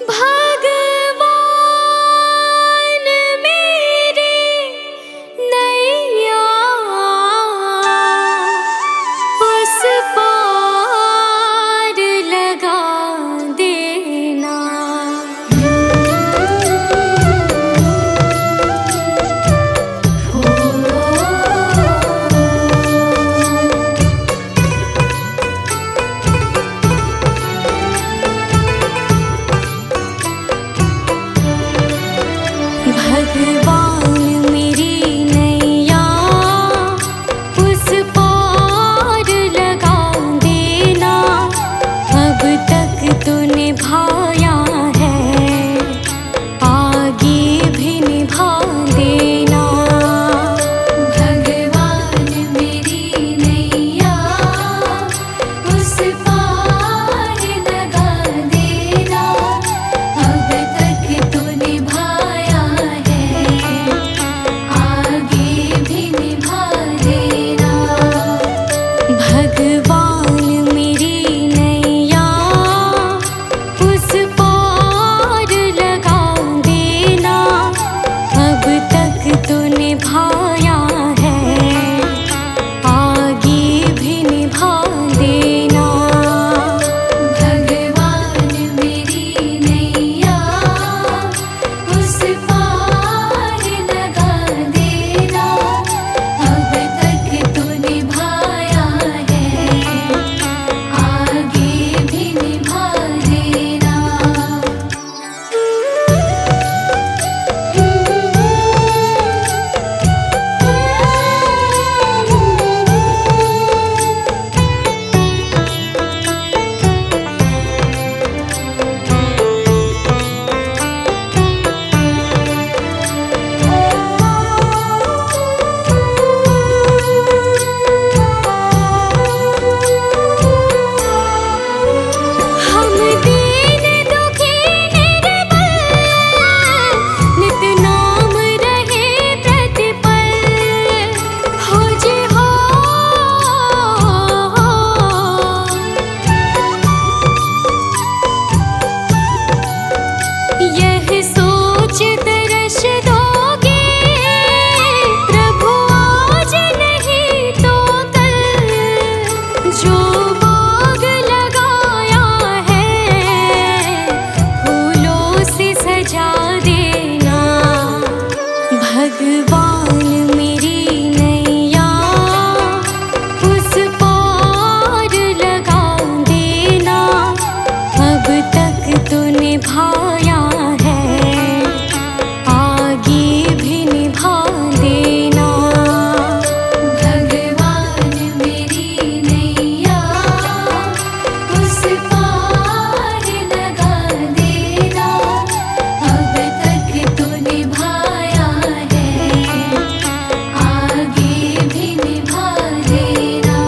भगवान मेरी नैया उस पार लगा देना। भगवान मेरी नैया उस पार लगा देना। अब तक तो निभाया है, आगे भी निभा देना। भगवान मेरी नैया उस पार लगा देना। अब तक तो निभाया है, आगे भी निभा देना। भगवान मेरी नैया उस पार लगा देना। अब तक तो निभाया है, आगे भी निभा देना। भगवान मेरी नैया उस पार लगा देना। अब तक तो निभाया है, आगे भी निभा देना। हम दीन दुखी निर्बल, नित नाम रहे प्रतिपल। हो जी हो, यह सोच तरस दोगे प्रभु आज नहीं तो कल। जो बाग लगाया है फूलों से सजा देना। भगवान मेरी नैया उस पार लगा देना। अब तक तो निभाया है, आगे भी निभा देना। भगवान मेरी नैया उस पार लगा देना। अब तक तो निभाया है, आगे भी निभा देना।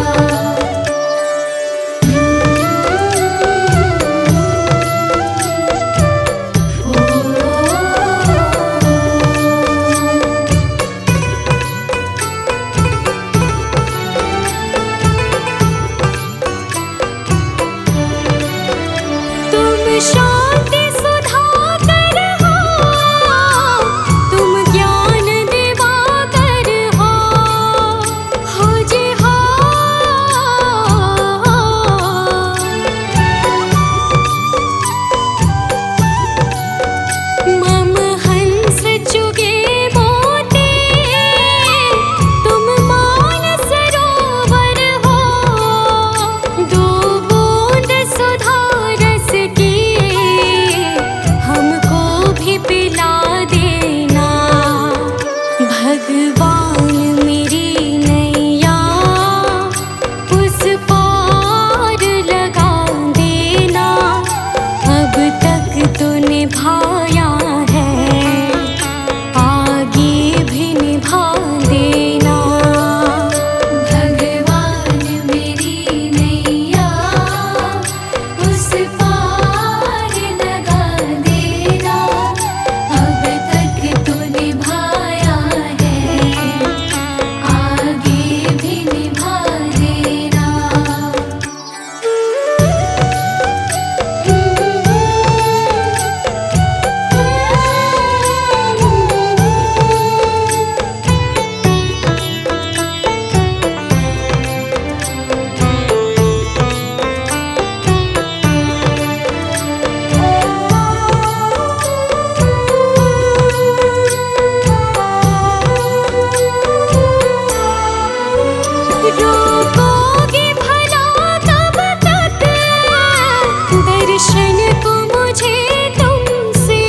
दर्शन को मुझे तुमसे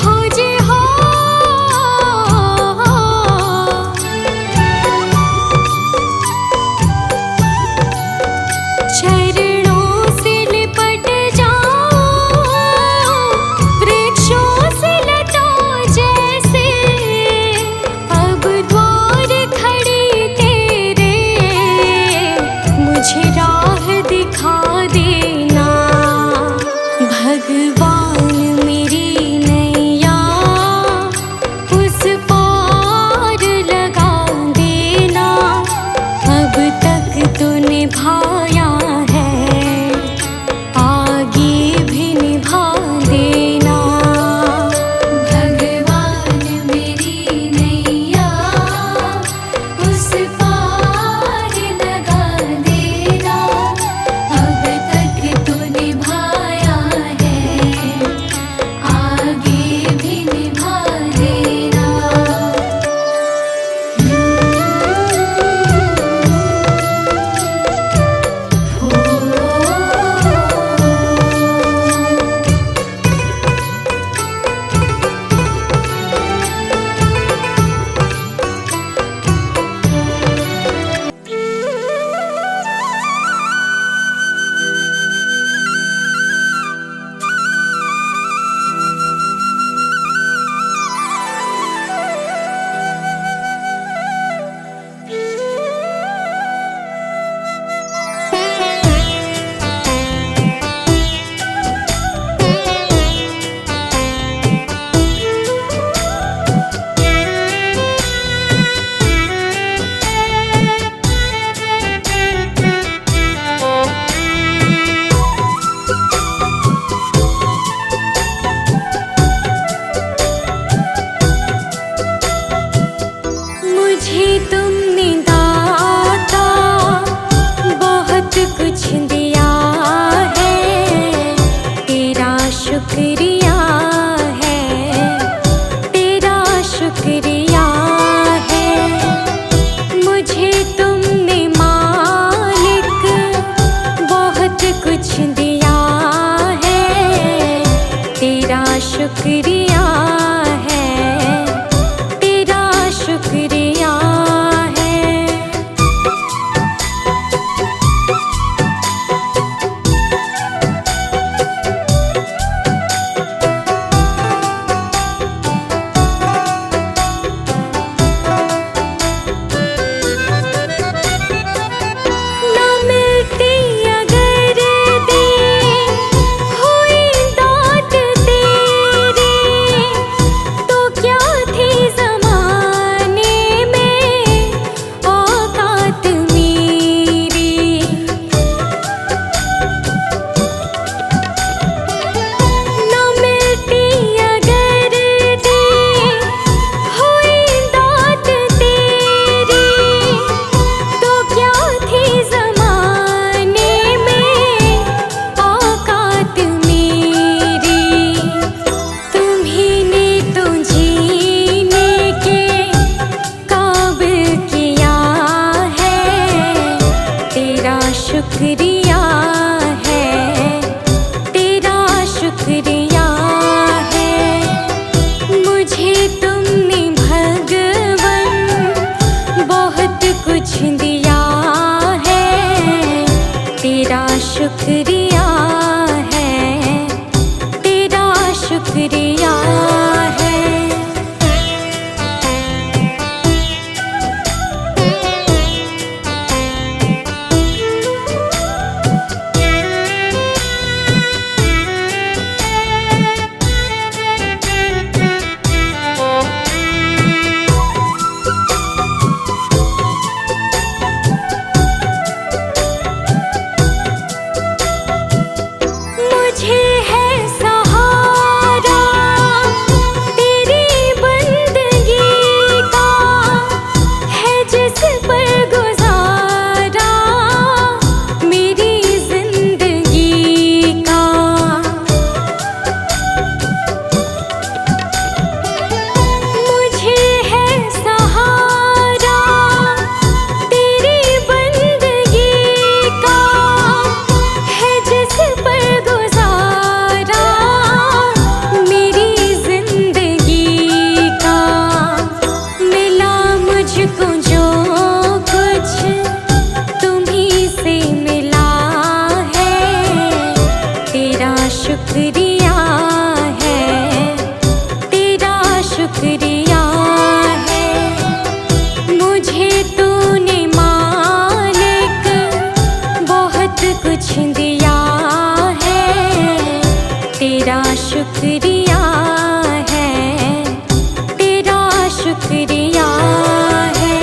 हो जे हो। चरणों से लिपट जाऊं वृक्षों से लताओं जैसे, अब द्वार खड़ी तेरे मुझे राह दिखा देना। भगवान मेरी नैया उस पार लगा देना। अब तक तो निभाया है, आगे भी निभा देना। भगवान मेरी नैया उस पार लगा देना। अब तक तो निभाया है, आगे भी निभा देना। मुझे तुमने दाता बहुत कुछ दिया है, तेरा शुक्रिया है, तेरा शुक्रिया है। मुझे तुमने मालिक बहुत कुछ दिया है, तेरा शुक्रिया है, तेरा शुक्रिया है। न मिलती अगर दी हुई दात तेरी, तो क्या थी ज़माने में औकात मेरी। न मिलती अगर दी हुई दात तेरी, तो क्या थी ज़माने में औकात मेरी। तुम्ही ने तो जीने के काबिल किया है, तेरा शुक्रिया है, तेरा शुक्रिया है। मुझे तुमने भगवन बहुत कुछ दिया है, तेरा शुक्रिया है, तेरा शुक्रिया है। शुक्रिया है, तेरा शुक्रिया है। मुझे तूने मालिक बहुत कुछ दिया है, तेरा शुक्रिया है, तेरा शुक्रिया है।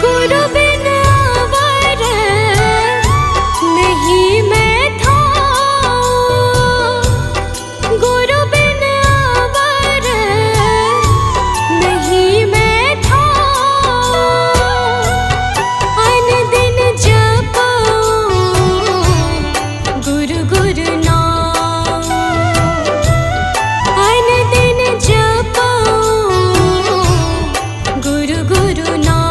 गुरु बिन अवर नहीं मैं था, गुरु बिन अवर नहीं मैं था। अन दिन जपो गुरु गुरु नाम, अन दिन जपो गुरु गुरु नाम।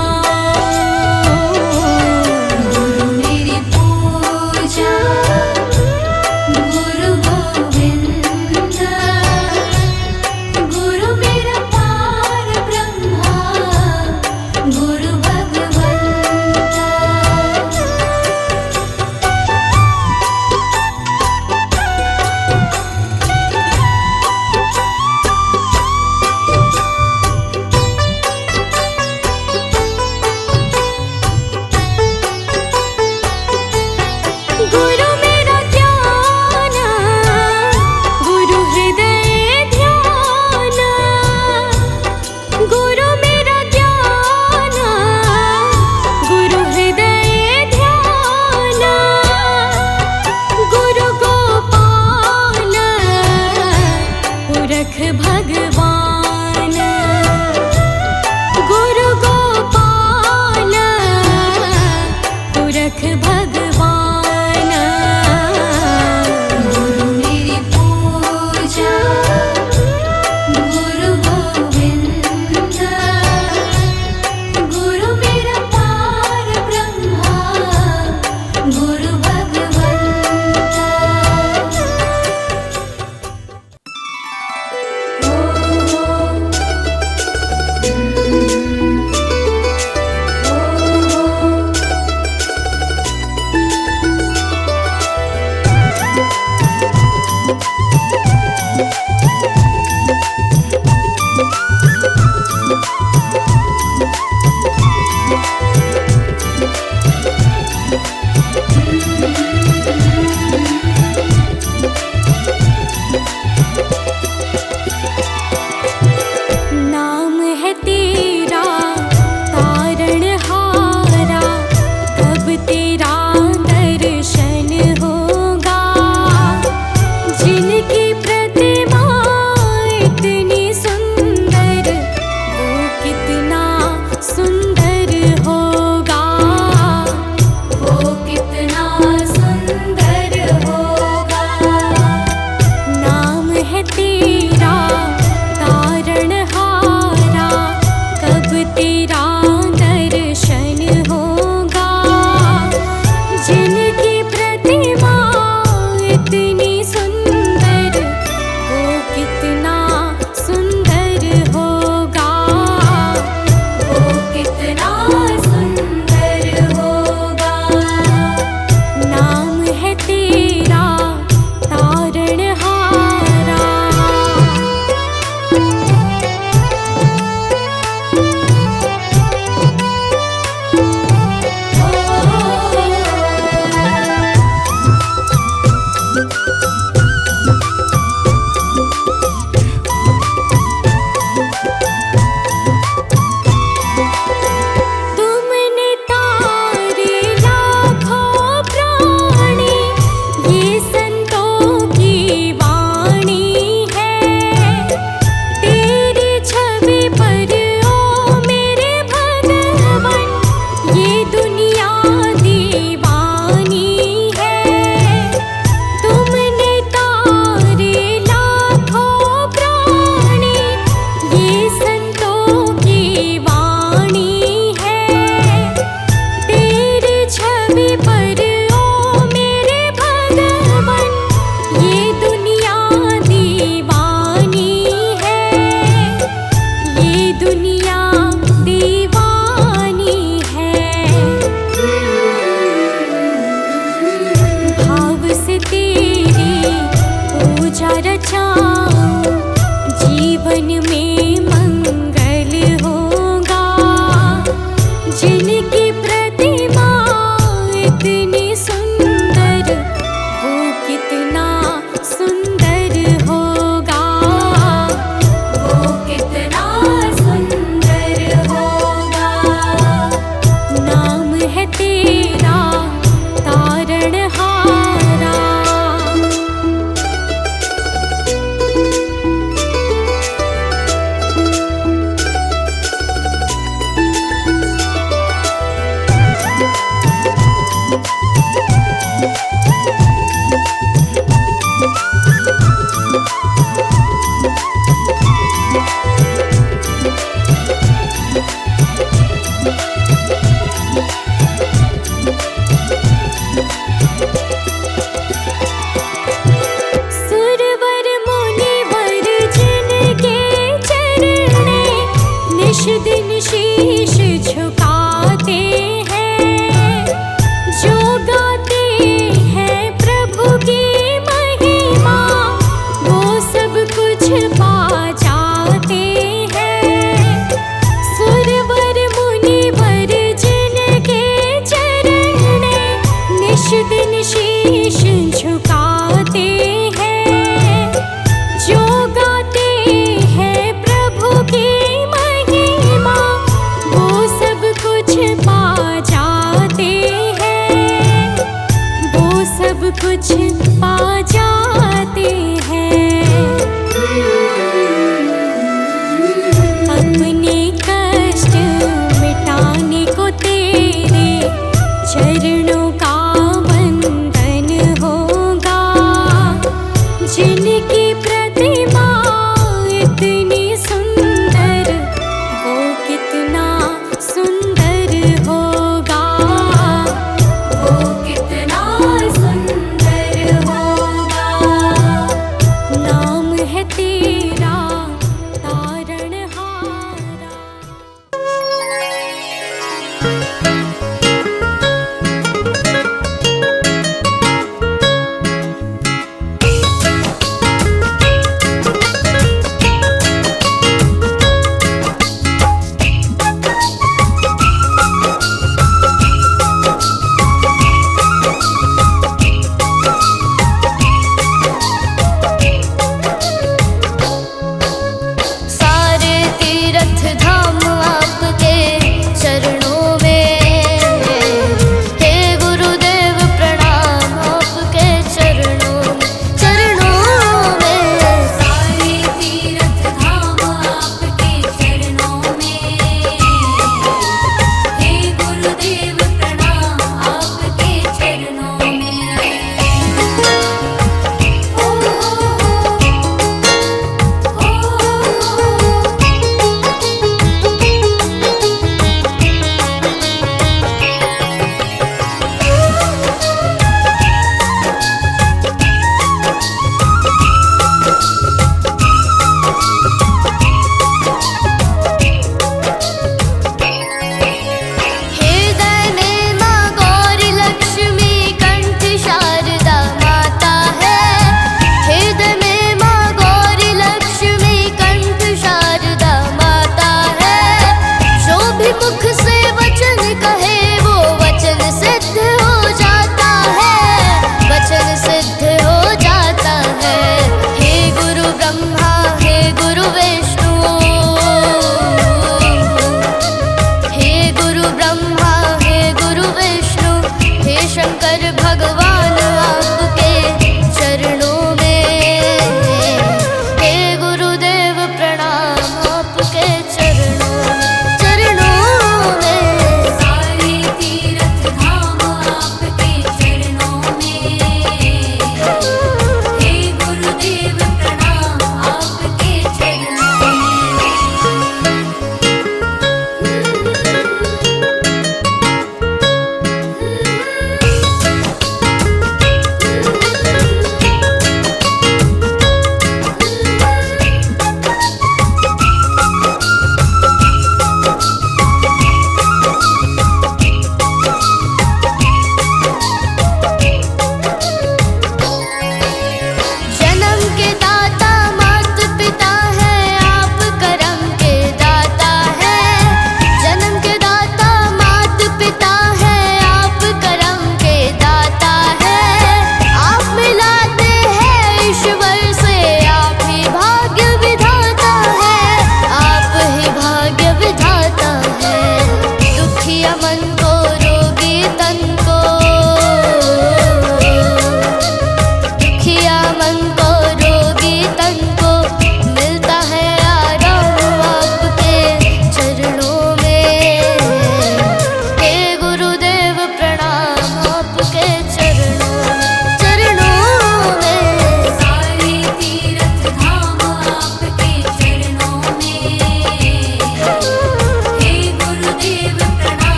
गुरु मेरी पूजा गुरु गोविंद, गुरु मेरा पार ब्रह्मा गुरु भगवंता।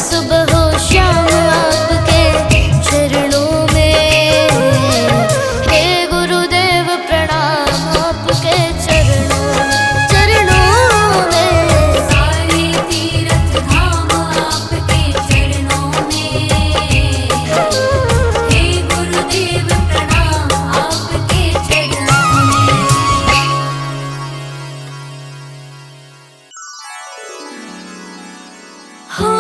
सुबह हो शाम आपके चरणों में। हे गुरुदेव प्रणाम आपके चरणों में। सारे तीर्थ धाम आपके चरणों में। हे गुरुदेव प्रणाम आपके चरणों में। हो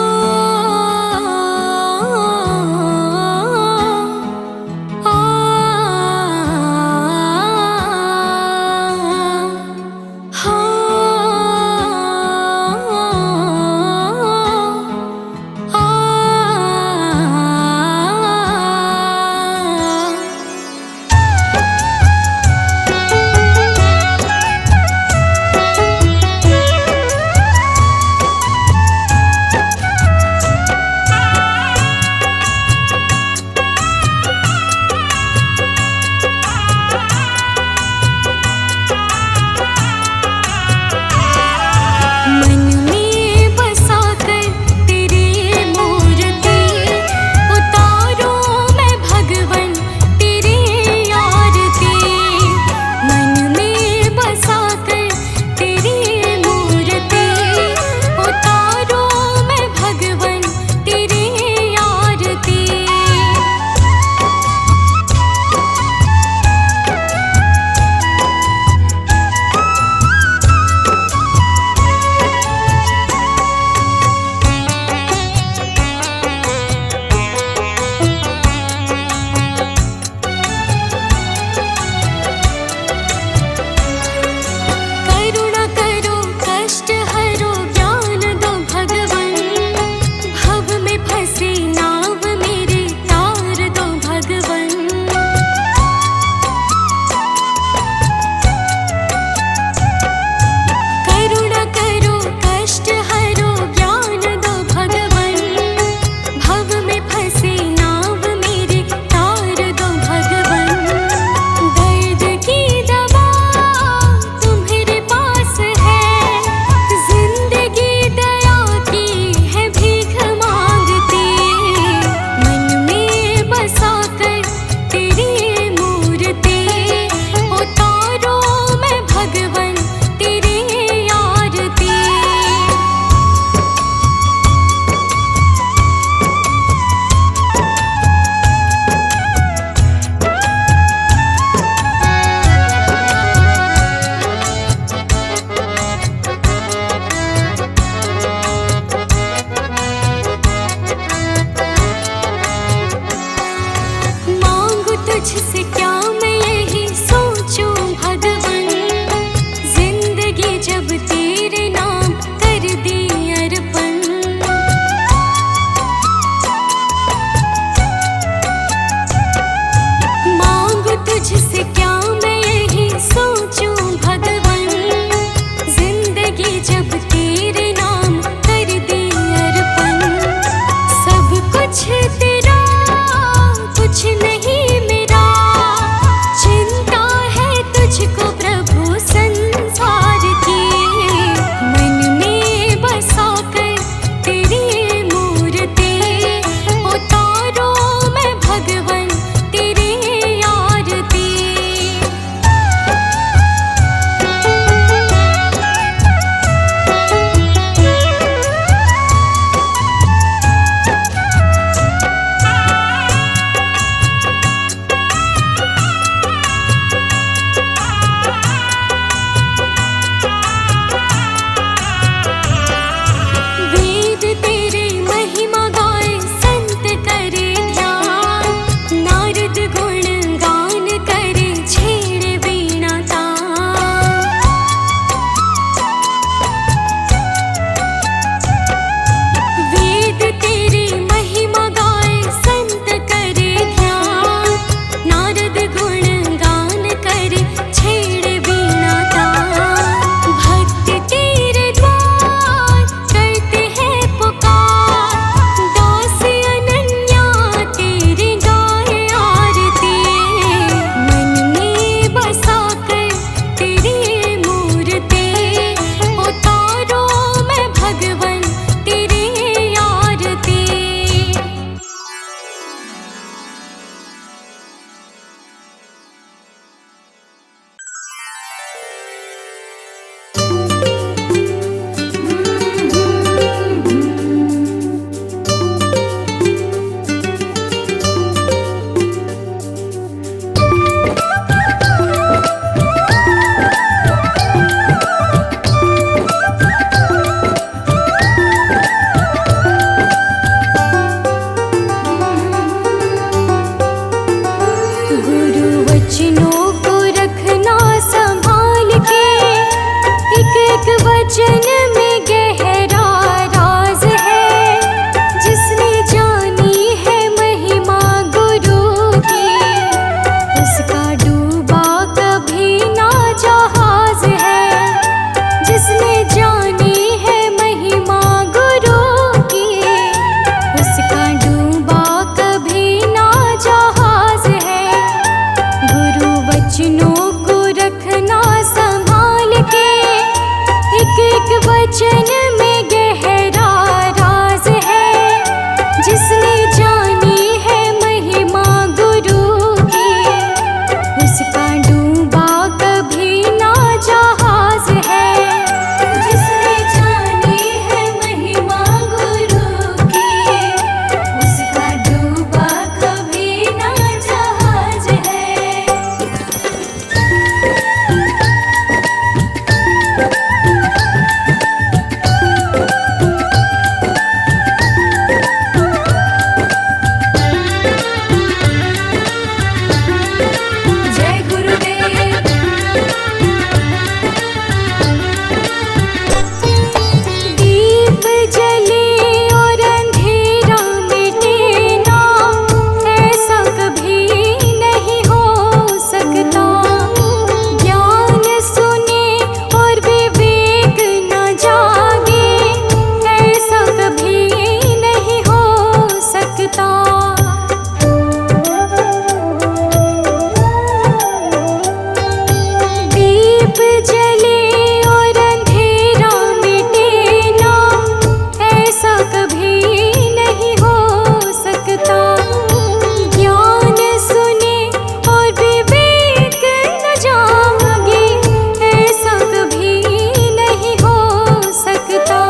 जिसने जानी है महिमा गुरु की, उसका डूबा कभी ना जहाज है। जिसने जानी है महिमा गुरु की, उसका डूबा कभी ना जहाज है। जय गुरुदेव। दीप जले और अंधेरा मिटे ना, ऐसा कभी नहीं हो सकता। ज्ञान सुने और विवेक न जागे, ऐसा कभी नहीं हो सकता। दीप जले और अंधेरा मिटे ना, ऐसा कभी नहीं हो सकता। ज्ञान सुने और विवेक न जागे, ऐसा कभी नहीं हो सकता।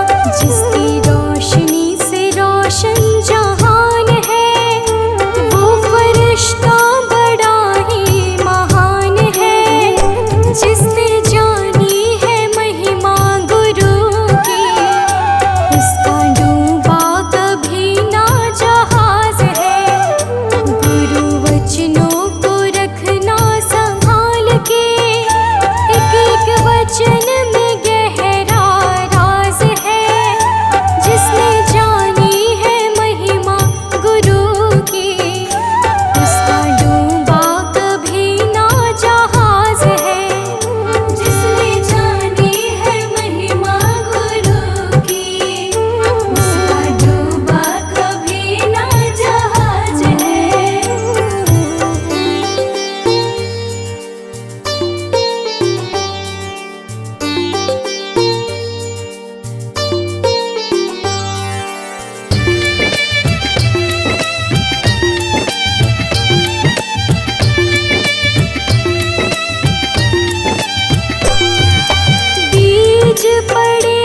जिसकी रोशनी से रोशन जहान है, वो फरिश्ता बड़ा ही महान है। जिसने जानी है महिमा गुरु की, उसका डूबा कभी ना जहाज है। गुरु वचनों को रखना संभाल के, एक एक वचन में गहरा राज है। जिसने जानी है महिमा गुरु की, उसका डूबा कभी ना जहाज है। जिसने जानी है महिमा गुरु की, उसका डूबा कभी ना जहाज है। बीज पड़े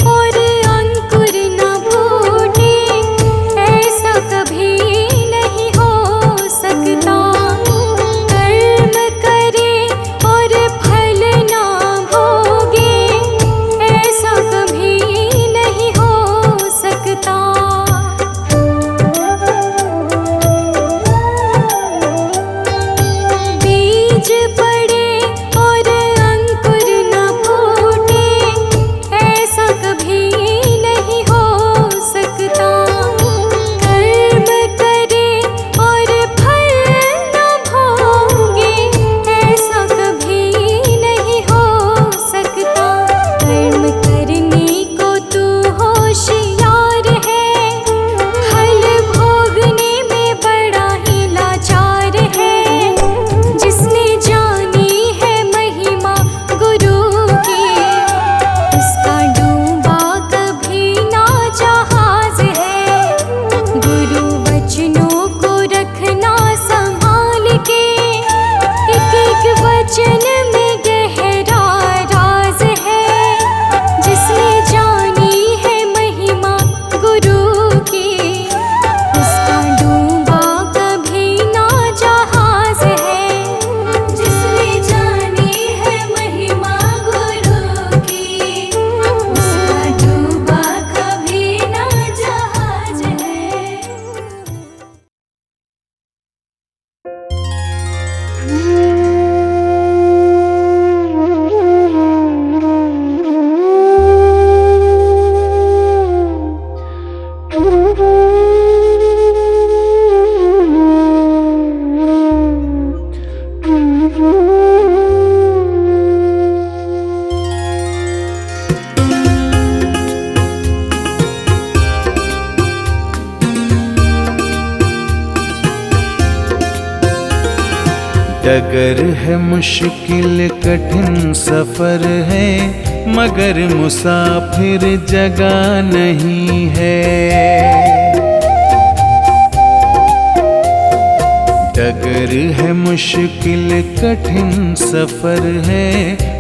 और अंकुर न फूटे, ऐसा कभी नहीं हो सकता। कर्म करे और फल ना भोगे, ऐसा कभी नहीं हो सकता। बीज पड़े और अंकुर न फूटे, ऐसा कभी नहीं हो सकता। कर्म करे और फल न भोगे, ऐसा कभी नहीं हो सकता। कर्म करने को तू होशियार है, फल भोगने में बड़ा ही लाचार है। जिसने जानी है महिमा गुरु की, उसका डूबा कभी ना जहाज है। गुरु वचनों को रखना संभाल के, एक एक वचन में गहरा राज है। जिसने जानी है महिमा गुरु की, उसका डूबा कभी ना जहाज है। जिसने जानी है महिमा गुरु की, उसका डूबा कभी ना जहाज है। डगर है मुश्किल कठिन सफर है, मगर मुसाफिर जगह नहीं है। डगर है मुश्किल कठिन सफर है,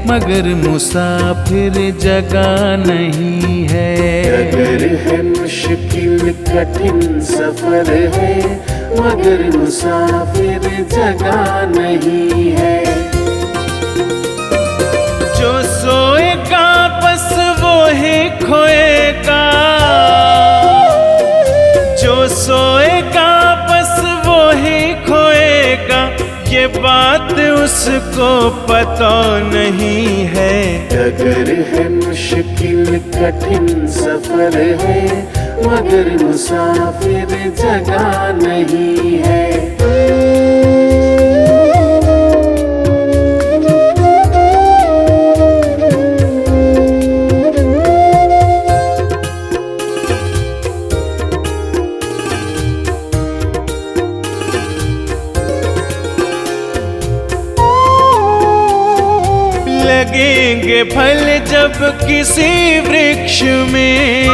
मगर मुसाफिर जगह नहीं है। डगर है मुश्किल कठिन सफर है, मगर मुसाफिर जगह नहीं है। जो सोएगा बस वो ही खोएगा, जो सोएगा बस वो ही खोएगा, ये बात उसको पता नहीं है। डगर है मुश्किल कठिन सफर है, मगर मुसाफिर जगह नहीं है। लगेंगे फल जब किसी वृक्ष में,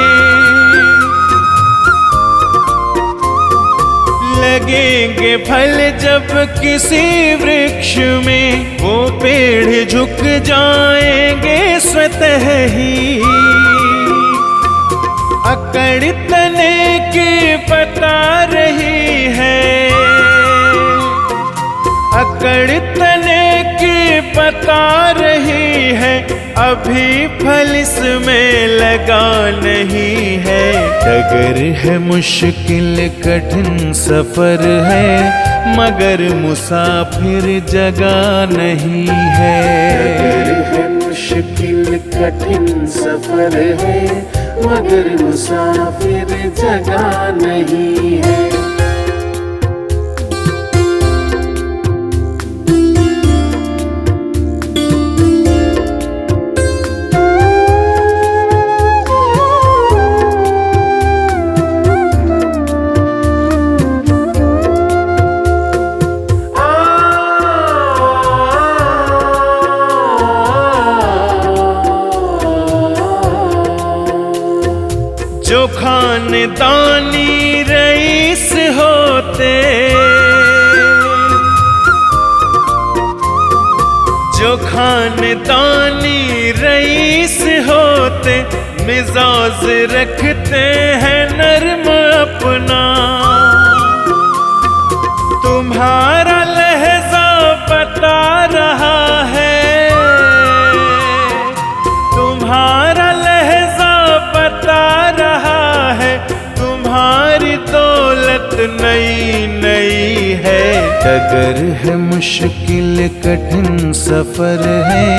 लगेंगे फल जब किसी वृक्ष में, वो पेड़ झुक जाएंगे स्वतः ही। अकड़ तने की बता रही है, अकड़ तने की बता रही है, अभी फल इसमें लगा नहीं है। डगर है मुश्किल कठिन सफर है, मगर मुसाफिर जगह नहीं है। डगर है मुश्किल कठिन सफर है, मगर मुसाफिर जगह नहीं है। जो खानदानी रईस होते, जो खानदानी रईस होते, मिजाज रखते हैं नर्म अपना। तुम्हारा लहजा बता रहा है, तुम्हारा लहजा बता रहा है, तुम्हारी दौलत नई नई है। डगर है मुश्किल कठिन सफर है,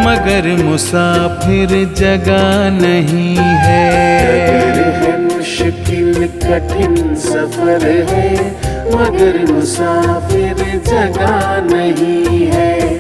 मगर मुसाफिर जगह नहीं है। डगर है मुश्किल कठिन सफर है, मगर मुसाफिर जगह नहीं है।